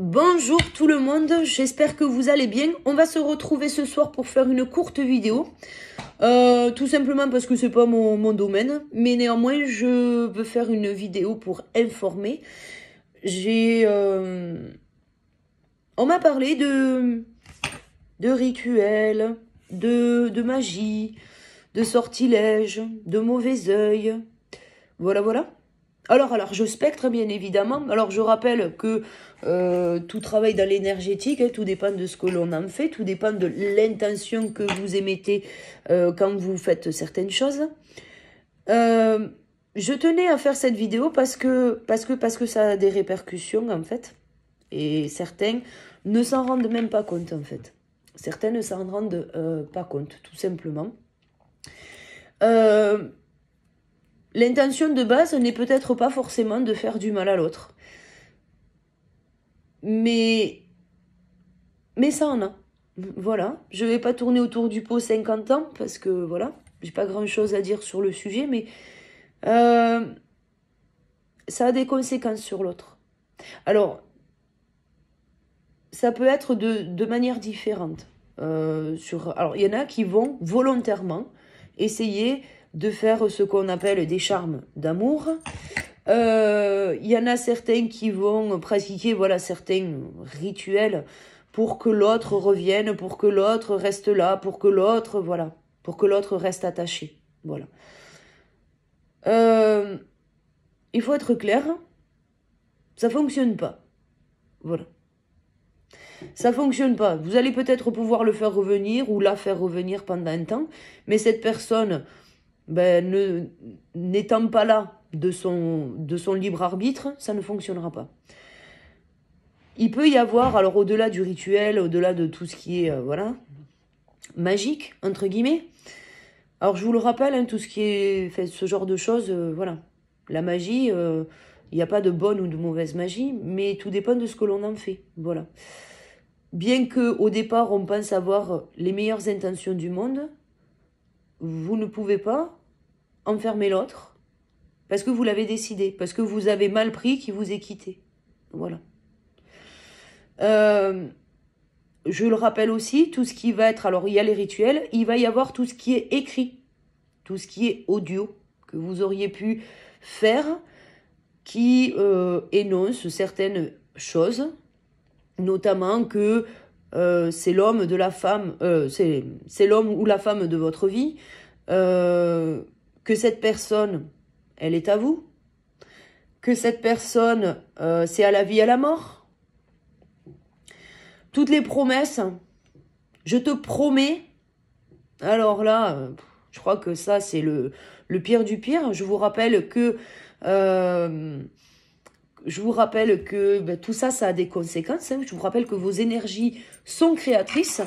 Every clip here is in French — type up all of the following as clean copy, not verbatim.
Bonjour tout le monde, j'espère que vous allez bien. On va se retrouver ce soir pour faire une courte vidéo. Tout simplement parce que c'est pas mon domaine. Mais néanmoins, je veux faire une vidéo pour informer. On m'a parlé de rituels, de magie, de sortilèges, de mauvais œil. Voilà. Alors, je spectre, bien évidemment. Alors, je rappelle que tout travaille dans l'énergétique, tout dépend de ce que l'on en fait, tout dépend de l'intention que vous émettez quand vous faites certaines choses. Je tenais à faire cette vidéo parce que ça a des répercussions, en fait. Et certains ne s'en rendent même pas compte, en fait. Certains ne s'en rendent pas compte, tout simplement. L'intention de base n'est peut-être pas forcément de faire du mal à l'autre. Mais ça en a. Voilà. Je vais pas tourner autour du pot 50 ans parce que voilà, j'ai pas grand chose à dire sur le sujet, mais ça a des conséquences sur l'autre. Alors, ça peut être de manière différente. Alors, il y en a qui vont volontairement essayer de faire ce qu'on appelle des charmes d'amour. Il y en a certains qui vont pratiquer certains rituels pour que l'autre revienne, pour que l'autre reste là, pour que l'autre reste attaché. Voilà. Il faut être clair, ça fonctionne pas. Voilà. Ça fonctionne pas. Vous allez peut-être pouvoir le faire revenir ou la faire revenir pendant un temps, mais cette personne, n'étant pas là de son libre arbitre, ça ne fonctionnera pas. Il peut y avoir, alors au-delà du rituel, au-delà de tout ce qui est magique, entre guillemets, alors je vous le rappelle, tout ce qui est fait, ce genre de choses, la magie, il n'y a pas de bonne ou de mauvaise magie, mais tout dépend de ce que l'on en fait. Voilà. Bien qu'au départ, on pense avoir les meilleures intentions du monde, vous ne pouvez pas enfermer l'autre parce que vous l'avez décidé, parce que vous avez mal pris qu'il vous ait quitté. Voilà. Je le rappelle aussi, tout ce qui va être... Alors, il y a les rituels, il va y avoir tout ce qui est écrit, tout ce qui est audio, que vous auriez pu faire, qui énonce certaines choses, notamment que c'est l'homme de la femme, c'est l'homme ou la femme de votre vie, que cette personne, elle est à vous, que cette personne, c'est à la vie, à la mort. Toutes les promesses, je te promets, alors là, je crois que ça, c'est le pire du pire. Je vous rappelle que tout ça, ça a des conséquences. Je vous rappelle que vos énergies sont créatrices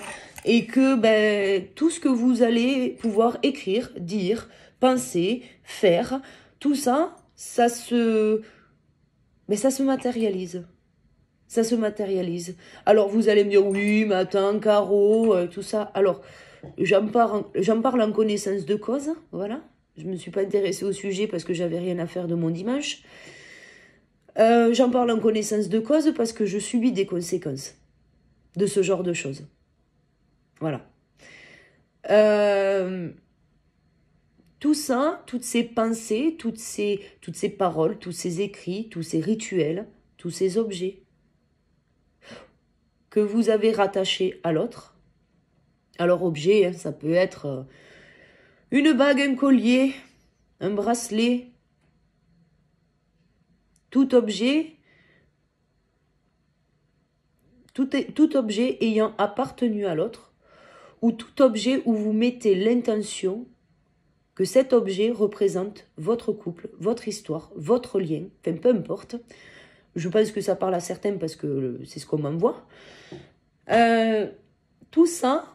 et que tout ce que vous allez pouvoir écrire, dire, penser, faire, tout ça, ça se matérialise. Ça se matérialise. Alors vous allez me dire, oui, mais attends, Caro, tout ça. Alors, j'en parle en connaissance de cause, voilà. Je ne me suis pas intéressée au sujet parce que j'avais rien à faire de mon dimanche. J'en parle en connaissance de cause parce que je subis des conséquences de ce genre de choses. Voilà. Tout ça, toutes ces pensées, toutes ces paroles, tous ces écrits, tous ces rituels, tous ces objets que vous avez rattachés à l'autre. Alors objet, ça peut être une bague, un collier, un bracelet, tout objet ayant appartenu à l'autre, ou tout objet où vous mettez l'intention que cet objet représente votre couple, votre histoire, votre lien, enfin peu importe. Je pense que ça parle à certains parce que c'est ce qu'on m'envoie. Tout ça,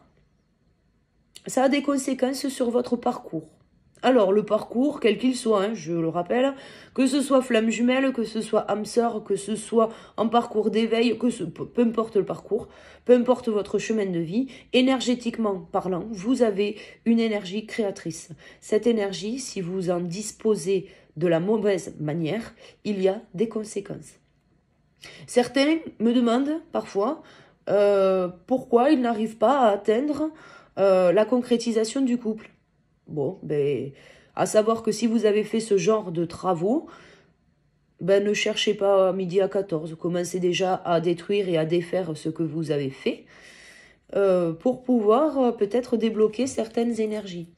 ça a des conséquences sur votre parcours. Alors, le parcours, quel qu'il soit, je le rappelle, que ce soit flamme jumelle, que ce soit âme sœur, que ce soit en parcours d'éveil, peu importe le parcours, peu importe votre chemin de vie, énergétiquement parlant, vous avez une énergie créatrice. Cette énergie, si vous en disposez de la mauvaise manière, il y a des conséquences. Certains me demandent parfois pourquoi ils n'arrivent pas à atteindre la concrétisation du couple. Bon, ben, à savoir que si vous avez fait ce genre de travaux, ben, ne cherchez pas à midi à 14. Commencez déjà à détruire et à défaire ce que vous avez fait pour pouvoir peut-être débloquer certaines énergies.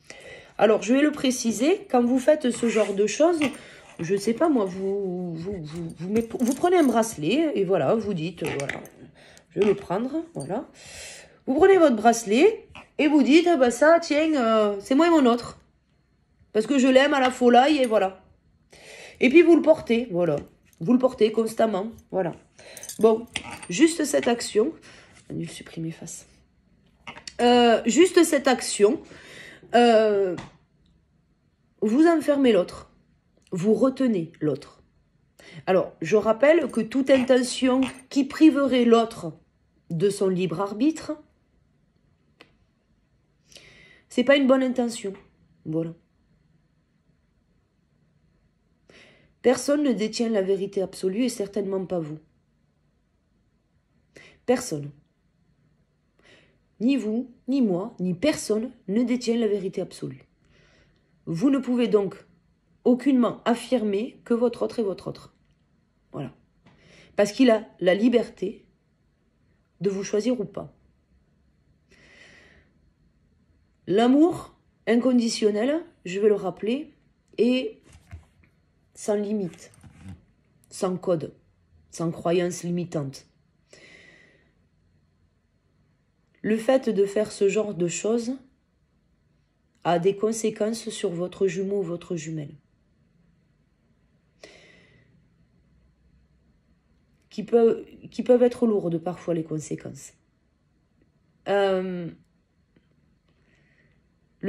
Alors, je vais le préciser, quand vous faites ce genre de choses, je ne sais pas moi, vous prenez un bracelet et voilà, vous dites, voilà, je vais le prendre, voilà. Vous prenez votre bracelet et vous dites, ah ben ça, tiens, c'est moi et mon autre. Parce que je l'aime à la folie et voilà. Et puis vous le portez, voilà. Vous le portez constamment, voilà. Bon, juste cette action. Nul supprimer face. Juste cette action. Vous enfermez l'autre. Vous retenez l'autre. Alors, je rappelle que toute intention qui priverait l'autre de son libre arbitre, c'est pas une bonne intention. Voilà. Personne ne détient la vérité absolue et certainement pas vous. Personne. Ni vous, ni moi, ni personne ne détient la vérité absolue. Vous ne pouvez donc aucunement affirmer que votre autre est votre autre. Voilà. Parce qu'il a la liberté de vous choisir ou pas. L'amour inconditionnel, je vais le rappeler, est sans limite, sans code, sans croyance limitante. Le fait de faire ce genre de choses a des conséquences sur votre jumeau ou votre jumelle. Qui peuvent être lourdes parfois, les conséquences. Le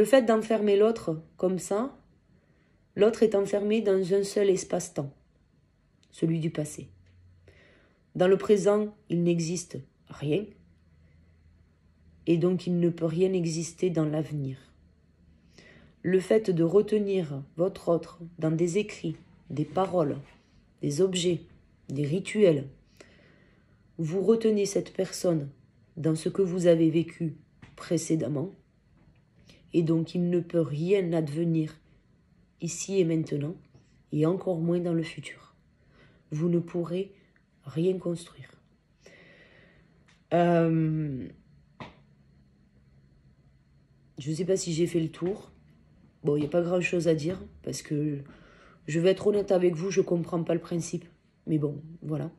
fait d'enfermer l'autre comme ça, l'autre est enfermé dans un seul espace-temps, celui du passé. Dans le présent, il n'existe rien, et donc il ne peut rien exister dans l'avenir. Le fait de retenir votre autre dans des écrits, des paroles, des objets, des rituels, vous retenez cette personne dans ce que vous avez vécu précédemment, et donc il ne peut rien advenir ici et maintenant, et encore moins dans le futur. Vous ne pourrez rien construire. Je ne sais pas si j'ai fait le tour. Bon, il n'y a pas grand-chose à dire, parce que je vais être honnête avec vous, je ne comprends pas le principe. Mais bon, voilà.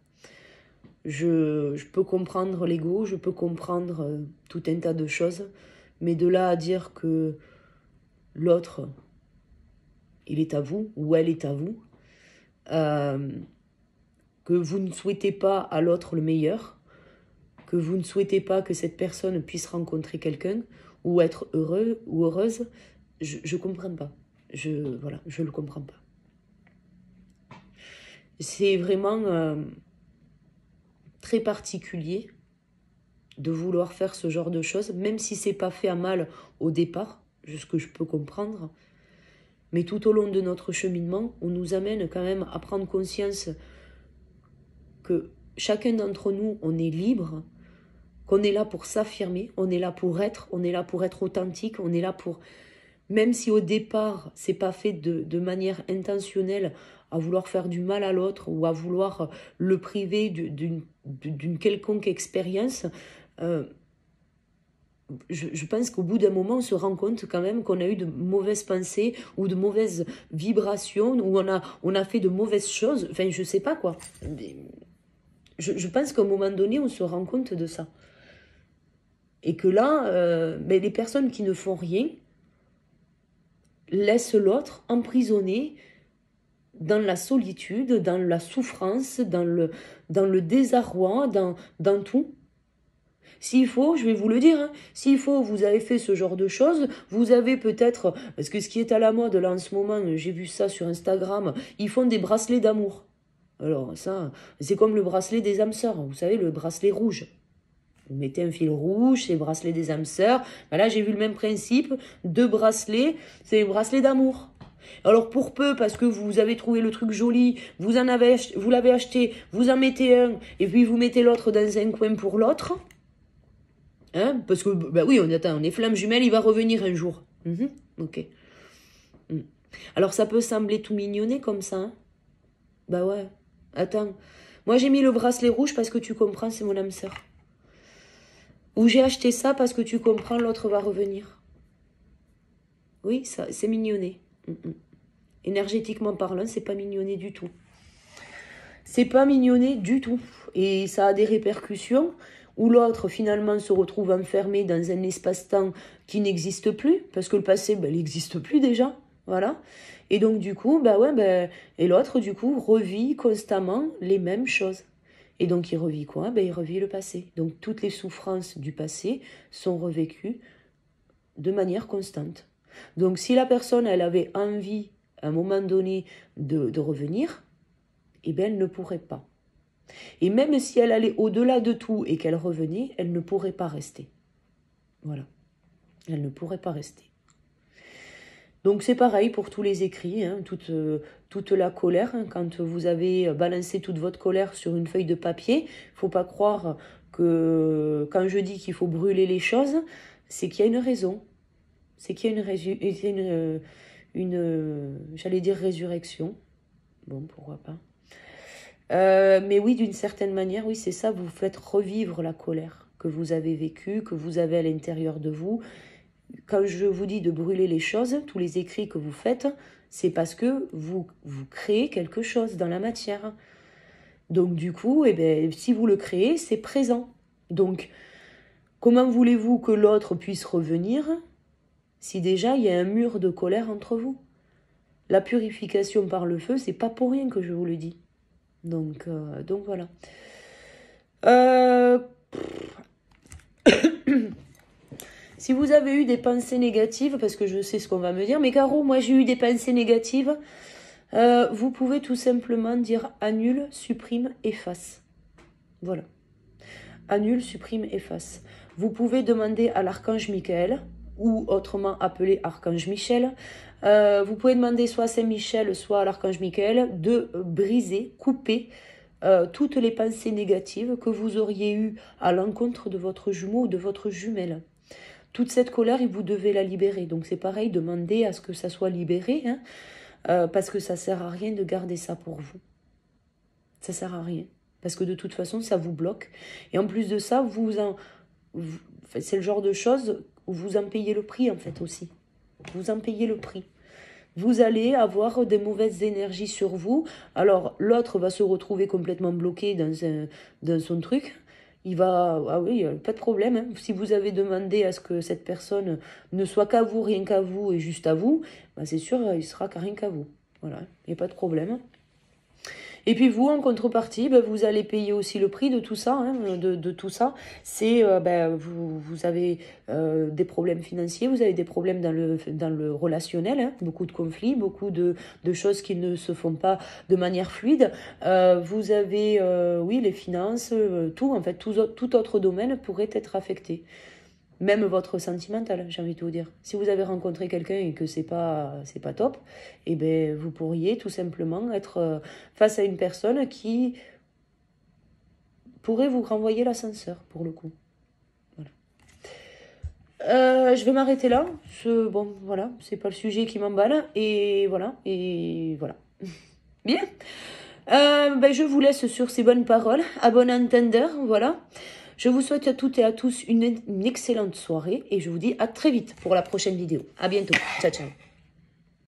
Je peux comprendre l'ego, je peux comprendre tout un tas de choses, mais de là à dire que l'autre, il est à vous, ou elle est à vous, que vous ne souhaitez pas à l'autre le meilleur, que vous ne souhaitez pas que cette personne puisse rencontrer quelqu'un, ou être heureux ou heureuse, je ne comprends pas. Voilà, je ne le comprends pas. C'est vraiment très particulier de vouloir faire ce genre de choses, même si ce n'est pas fait à mal au départ, ce que je peux comprendre. Mais tout au long de notre cheminement, on nous amène quand même à prendre conscience que chacun d'entre nous, on est libre, qu'on est là pour s'affirmer, on est là pour être authentique, on est là pour, même si au départ, c'est pas fait de manière intentionnelle à vouloir faire du mal à l'autre ou à vouloir le priver d'une quelconque expérience, je pense qu'au bout d'un moment, on se rend compte quand même qu'on a eu de mauvaises pensées ou de mauvaises vibrations, ou on a fait de mauvaises choses, enfin je sais pas quoi. Je pense qu'à un moment donné, on se rend compte de ça. Et que là, les personnes qui ne font rien laissent l'autre emprisonné dans la solitude, dans la souffrance, dans le désarroi, dans tout. S'il faut, je vais vous le dire, hein, s'il faut, vous avez fait ce genre de choses, vous avez peut-être, parce que ce qui est à la mode là en ce moment, j'ai vu ça sur Instagram, ils font des bracelets d'amour. Alors ça, c'est comme le bracelet des âmes sœurs, vous savez, le bracelet rouge. Vous mettez un fil rouge, c'est le bracelet des âmes sœurs. Ben là, j'ai vu le même principe, 2 bracelets, c'est les bracelets d'amour. Alors pour peu, parce que vous avez trouvé le truc joli, vous l'avez acheté, vous en mettez un, et puis vous mettez l'autre dans un coin pour l'autre. Hein, parce que, bah oui, on est flammes jumelles, il va revenir un jour. Ok. Alors ça peut sembler tout mignonné comme ça. Hein. Bah ouais. Attends. Moi j'ai mis le bracelet rouge parce que tu comprends, c'est mon âme sœur. Ou j'ai acheté ça parce que tu comprends, l'autre va revenir. Oui, ça, c'est mignonné. Énergétiquement parlant, c'est pas mignonné du tout. C'est pas mignonné du tout. Et ça a des répercussions où l'autre finalement se retrouve enfermé dans un espace-temps qui n'existe plus, parce que le passé, ben, il n'existe plus déjà. Voilà. Et donc du coup, et l'autre du coup revit constamment les mêmes choses. Et donc il revit quoi? Ben, il revit le passé. Donc toutes les souffrances du passé sont revécues de manière constante. Donc si la personne, elle avait envie à un moment donné de revenir, eh bien elle ne pourrait pas. Et même si elle allait au-delà de tout et qu'elle revenait, elle ne pourrait pas rester. Voilà. Elle ne pourrait pas rester. Donc c'est pareil pour tous les écrits, hein, toute la colère. Hein, quand vous avez balancé toute votre colère sur une feuille de papier, il ne faut pas croire que quand je dis qu'il faut brûler les choses, c'est qu'il y a une raison. C'est qu'il y a j'allais dire résurrection. Bon, pourquoi pas. Mais oui, d'une certaine manière, oui, c'est ça, vous faites revivre la colère que vous avez vécue, que vous avez à l'intérieur de vous. Quand je vous dis de brûler les choses, tous les écrits que vous faites, c'est parce que vous créez quelque chose dans la matière. Donc du coup, eh bien, si vous le créez, c'est présent. Donc, comment voulez-vous que l'autre puisse revenir si déjà il y a un mur de colère entre vous? La purification par le feu, c'est pas pour rien que je vous le dis. Donc voilà. Si vous avez eu des pensées négatives, parce que je sais ce qu'on va me dire, mais Caro, moi j'ai eu des pensées négatives, vous pouvez tout simplement dire annule, supprime, efface. Voilà. Annule, supprime, efface. Vous pouvez demander à l'archange Michael, ou autrement appelé archange Michel, vous pouvez demander soit à Saint-Michel, soit à l'archange Michael, de briser, couper toutes les pensées négatives que vous auriez eues à l'encontre de votre jumeau ou de votre jumelle. Toute cette colère, vous devez la libérer. Donc c'est pareil, demandez à ce que ça soit libéré, hein, parce que ça ne sert à rien de garder ça pour vous. Ça ne sert à rien. Parce que de toute façon, ça vous bloque. Et en plus de ça, c'est le genre de choses où vous en payez le prix, en fait, aussi. Vous en payez le prix. Vous allez avoir des mauvaises énergies sur vous. Alors, l'autre va se retrouver complètement bloqué dans son truc. Il va... Ah oui, pas de problème. Hein. Si vous avez demandé à ce que cette personne ne soit qu'à vous, rien qu'à vous et juste à vous, bah c'est sûr, il sera qu'à rien qu'à vous. Voilà, il n'y a pas de problème. Et puis vous, en contrepartie, vous allez payer aussi le prix de tout ça. Hein, de tout ça. C'est, vous avez des problèmes financiers, vous avez des problèmes dans le relationnel, hein, beaucoup de conflits, beaucoup de choses qui ne se font pas de manière fluide. Vous avez, oui, les finances, tout, en fait, tout autre domaine pourrait être affecté. Même votre sentimental, j'ai envie de vous dire. Si vous avez rencontré quelqu'un et que c'est pas top, eh ben vous pourriez tout simplement être face à une personne qui pourrait vous renvoyer l'ascenseur, pour le coup. Voilà. Je vais m'arrêter là. Bon, voilà, c'est pas le sujet qui m'emballe. Et voilà. Bien. Je vous laisse sur ces bonnes paroles. À bon entendeur, voilà. Je vous souhaite à toutes et à tous une excellente soirée et je vous dis à très vite pour la prochaine vidéo. À bientôt. Ciao, ciao.